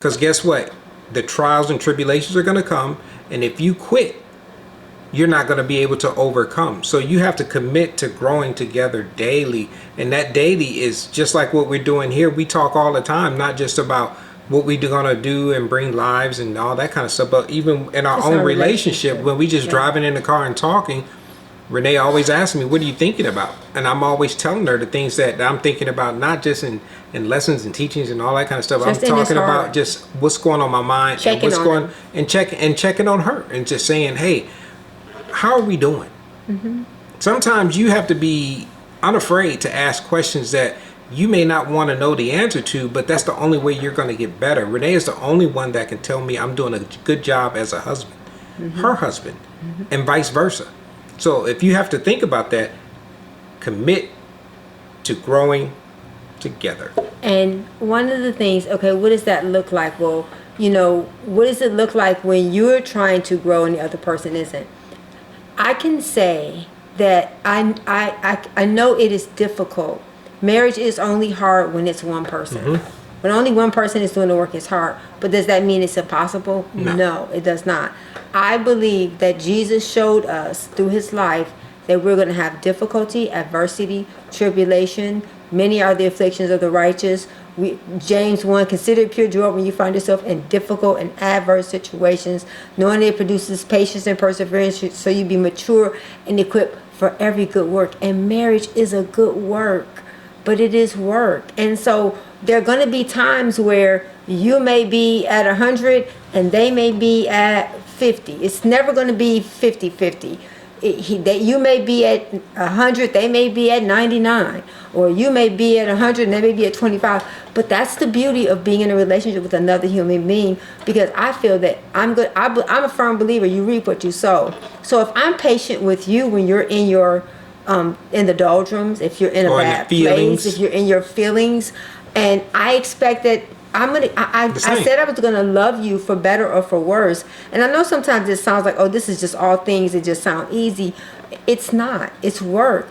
Because guess what? The trials and tribulations are going to come. And if you quit, you're not going to be able to overcome. So you have to commit to growing together daily. And that daily is just like what we're doing here. We talk all the time, not just about what we're going to do and bring lives and all that kind of stuff, but even in our own relationship, when we just driving in the car and talking, Renee always asks me, what are you thinking about? And I'm always telling her the things that I'm thinking about, not just in lessons and teachings and all that kind of stuff. Just I'm talking about just what's going on in my mind and what's going and checking on her and just saying, hey, how are we doing? Mm-hmm. Sometimes you have to be unafraid to ask questions that you may not want to know the answer to, but that's the only way you're going to get better. Renee is the only one that can tell me I'm doing a good job as a husband, her husband, and vice versa. So if you have to think about that, commit to growing together. And one of the things, okay, what does that look like? Well, what does it look like when you're trying to grow and the other person isn't? I can say that I know it is difficult. Marriage is only hard when it's one person. Mm-hmm. When only one person is doing the work, it's hard. But does that mean it's impossible? No, it does not. I believe that Jesus showed us through his life that we're going to have difficulty, adversity, tribulation. Many are the afflictions of the righteous. James 1, consider it pure joy when you find yourself in difficult and adverse situations, knowing it produces patience and perseverance, so you be mature and equipped for every good work. And marriage is a good work, but it is work. And so there are going to be times where you may be at 100 and they may be at 50. It's never going to be 50-50. You may be at 100, they may be at 99, or you may be at 100 and they may be at 25. But that's the beauty of being in a relationship with another human being, because I feel that I'm a firm believer. You reap what you sow. So if I'm patient with you when you're in your in the doldrums, if you're in a bad place, if you're in your feelings, and I expect that I said I was gonna love you for better or for worse. And I know sometimes it sounds like, oh, this is just all things that just sound easy. It's not. It's work.